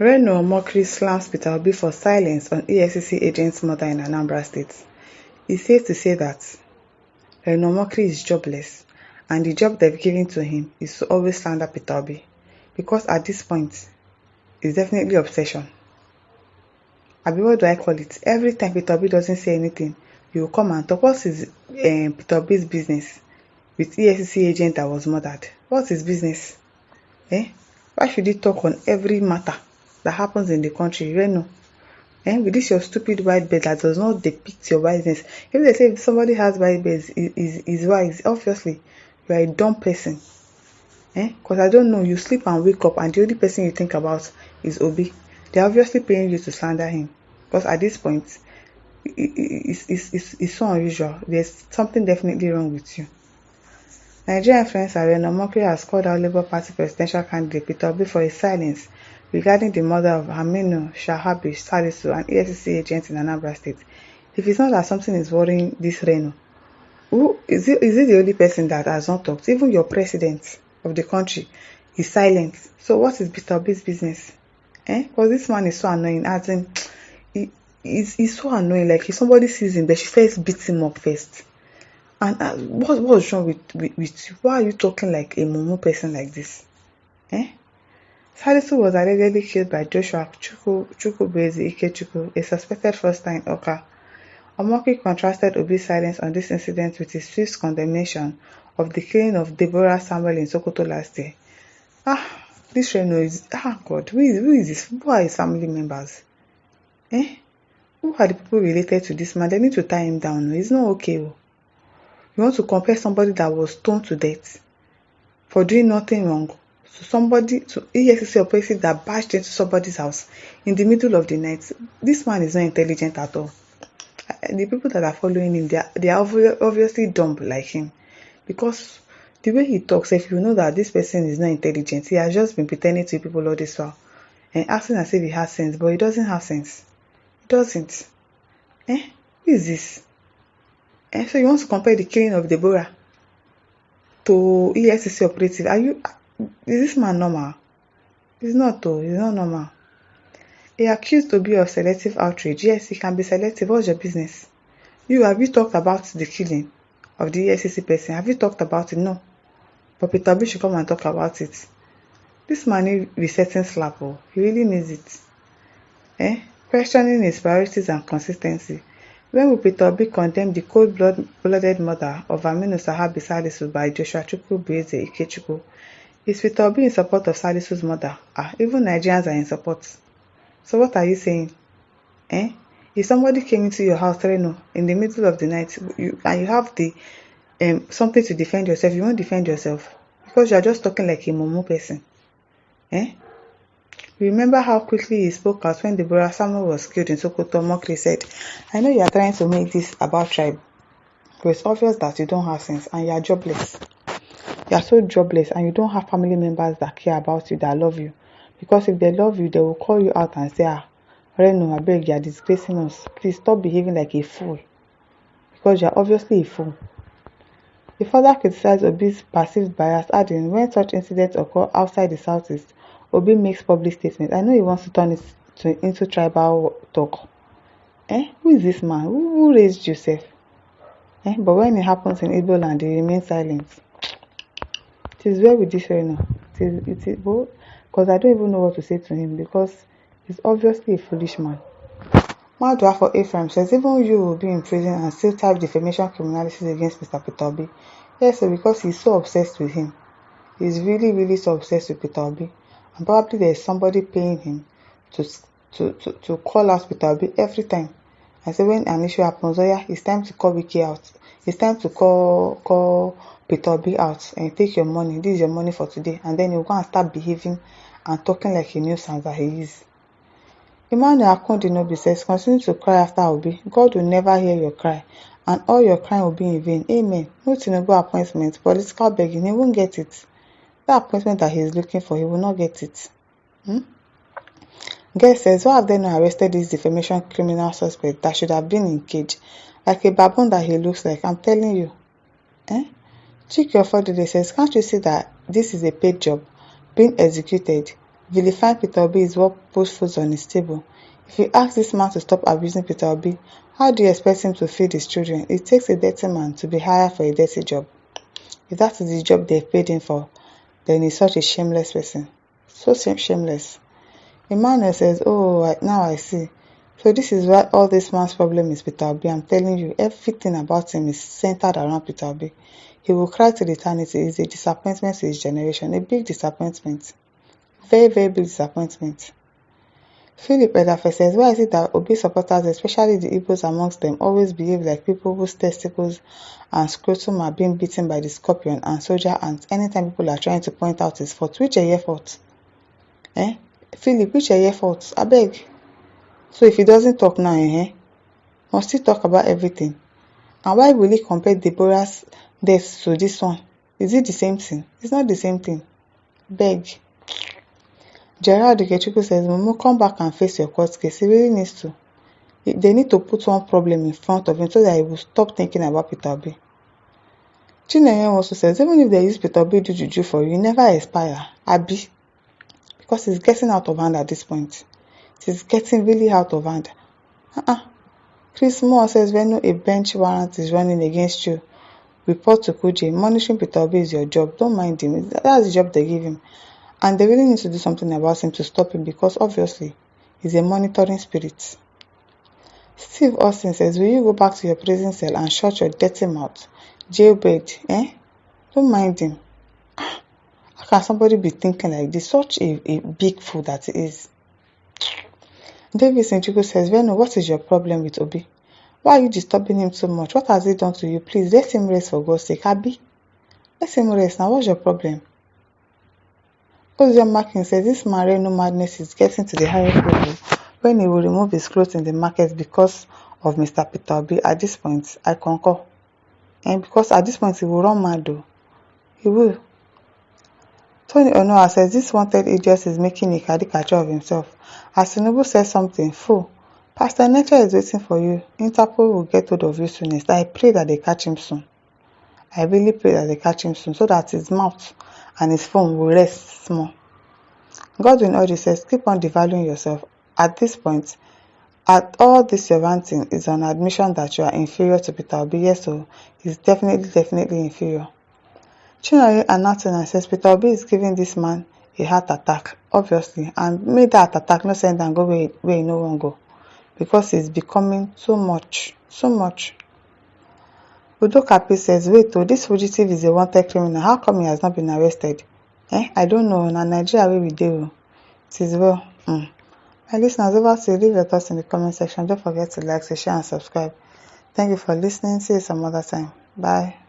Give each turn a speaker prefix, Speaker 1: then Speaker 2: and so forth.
Speaker 1: Reno Omokri slams Peter Obi for silence on Efcc agent's murder in Anambra State. It's safe to say that Reno Omokri is jobless, and the job they've given to him is to always slander Peter Obi, because at this point, it's definitely obsession. Abi, what do I call it? Every time Peter Obi doesn't say anything, you will come and talk. What is Peter Obi's business with Efcc agent that was murdered? What's his business? Why should he talk on every matter that happens in the country? Reno, with this your stupid white beard that does not depict your wiseness. If they say if somebody has white beard is wise, obviously you are a dumb person. Because I don't know, you sleep and wake up and the only person you think about is Obi. They're obviously paying you to slander him. Because at this point, it's so unusual. There's something definitely wrong with you. Nigerian influencer Reno Omokri has called out Labour Party presidential candidate Peter Obi for his silence regarding the murder of Aminu Shahabi Salisu, an Efcc agent in Anambra State. If it's not that something is worrying this Reno, is it the only person that has not talked? Even your president of the country is silent. So what is Peter Obi's business? Because this man is so annoying. As in, he's so annoying. Like if somebody sees him, they should first beat him up first. And what's wrong with you? Why are you talking like a mumu person like this? Salisu was allegedly killed by Joshua Chukwubueze Ikechukwu, a suspected fraudster in Oka. Omokri contrasted Obi's silence on this incident with his swift condemnation of the killing of Deborah Samuel in Sokoto last year. This Reno is, God, who is this? Who are his family members? Who are the people related to this man? They need to tie him down. It's not okay. You want to compare somebody that was stoned to death for doing nothing wrong to EFCC operative that bashed into somebody's house in the middle of the night. This man is not intelligent at all. The people that are following him, they are obviously dumb like him, because the way he talks, if you know that this person is not intelligent, he has just been pretending to people all this while and acting as if he has sense, but he doesn't have sense. He doesn't. Who is this? So you want to compare the killing of Deborah to EFCC operative? Is this man normal? He's not though. He's not normal. He accused Obi of selective outrage. Yes, he can be selective. What's your business? Have you talked about the killing of the EFCC person? Have you talked about it? No. But Peter Obi should come and talk about it. This man needs resetting slap. He really needs it. Questioning his priorities and consistency. When will Peter Obi condemn the cold-blooded murder of Aminu Sahabi Salisu by Joshua Chukwubueze Ikechukwu? Is Peter Obi in support of Salisu's murder? Even Nigerians are in support. So what are you saying? If somebody came into your house, Reno, in the middle of the night, and you have the something to defend yourself, you won't defend yourself because you are just talking like a mumu person. Remember how quickly he spoke out when Deborah Samuel was killed in Sokoto. Omokri said, I know you are trying to make this about tribe, but it's obvious that you don't have sense and you are jobless. You are so jobless and you don't have family members that care about you, that love you. Because if they love you, they will call you out and say, Reno, I beg you are disgracing us. Please stop behaving like a fool. Because you are obviously a fool. He further criticized Obi's perceived bias, adding, when such incidents occur outside the southeast, Obi makes public statements. I know he wants to turn it into tribal talk. Who is this man? Who raised Joseph? But when it happens in Igbo land, he remains silent. It is well with this Reno. It is because I don't even know what to say to him, because he's obviously a foolish man. Madua for Ephraim says, even you will be in prison and still type defamation criminalities against Mr. Peter Obi. Yes, so because he's so obsessed with him. He's really, really so obsessed with Peter Obi. And probably there's somebody paying him to call out Peter Obi every time. I say when an issue happens, it's time to call Wiki out. It's time to call Peter Obi out and take your money. This is your money for today. And then you go and start behaving and talking like a nuisance that he is. Emmanuel Akundinobi says, continue to cry after Obi. God will never hear your cry, and all your crying will be in vain. Amen. No Tinubu appointment, political begging, he won't get it. That appointment that he is looking for, he will not get it. Guest says, why have they not arrested this defamation criminal suspect that should have been in cage? Like a baboon that he looks like, I'm telling you. Chike Ofodile says, can't you see that this is a paid job being executed Vilifying Peter Obi is what puts food on his table. If you ask this man to stop abusing Peter Obi, how do you expect him to feed his children? It takes a dirty man to be hired for a dirty job. If that is the job they've paid him for, then he's such a shameless person. So shameless. Emmanuel says, oh, now I see. So this is why all this man's problem is Peter Obi. I'm telling you, everything about him is centered around Peter Obi. He will cry till eternity. It's a disappointment to his generation. A big disappointment. Very, very big disappointment. Philip Edafe says, why is it that Obi supporters, especially the Igbos amongst them, always behave like people whose testicles and scrotum are being beaten by the scorpion and soldier ants anytime people are trying to point out his fault? Which are your fault? Philip, which are your fault? I beg. So if he doesn't talk now, must he talk about everything? And why will he compare Deborah's death to this one? Is it the same thing? It's not the same thing. Beg. Gerald Ikechukwu says, Momo, come back and face your court case. He really needs to. They need to put one problem in front of him so that he will stop thinking about Peter Obi. Chinenye also says, even if they use Peter Obi do juju for you, never expire. Abi. Because it's getting out of hand at this point. It is getting really out of hand. Chris Moore says, when a bench warrant is running against you, report to Kuje. Monitoring Peter Obi is your job. Don't mind him. That's the job they give him. And they really need to do something about him to stop him because obviously he's a monitoring spirit. Steve Austin says, will you go back to your prison cell and shut your dirty mouth? Jailbird, Don't mind him. How can somebody be thinking like this? Such a big fool that he is. David Sinchuku says, Reno, what is your problem with Obi? Why are you disturbing him so much? What has he done to you? Please, let him rest for God's sake. Abi, let him rest. Now, what's your problem? Ozion Markin says, this man Reno madness is getting to the highest level when he will remove his clothes in the market because of Mr. Peter Obi. At this point, I concur. And because at this point, he will run mad though. He will. Tony Onoa says, this wanted idiot is making a caricature of himself. As Tinubu says something, fool. Pastor Nature is waiting for you. Interpol will get hold of you soonest. I pray that they catch him soon. I really pray that they catch him soon so that his mouth and his phone will rest small. Godwin Oji says, keep on devaluing yourself. At this point, at all this your ranting is an admission that you are inferior to Peter Obi. Yes, so he's definitely inferior. Chinoye Anatona says, Peter Obi is giving this man a heart attack, obviously, and made that attack not send and go where he no one go. Because it's becoming too much. Udo Kapi says, wait, this fugitive is a wanted criminal. How come he has not been arrested? I don't know. Na Nigeria where we do. It is well. My listeners, over to you. Leave your thoughts in the comment section. Don't forget to like, share, and subscribe. Thank you for listening. See you some other time. Bye.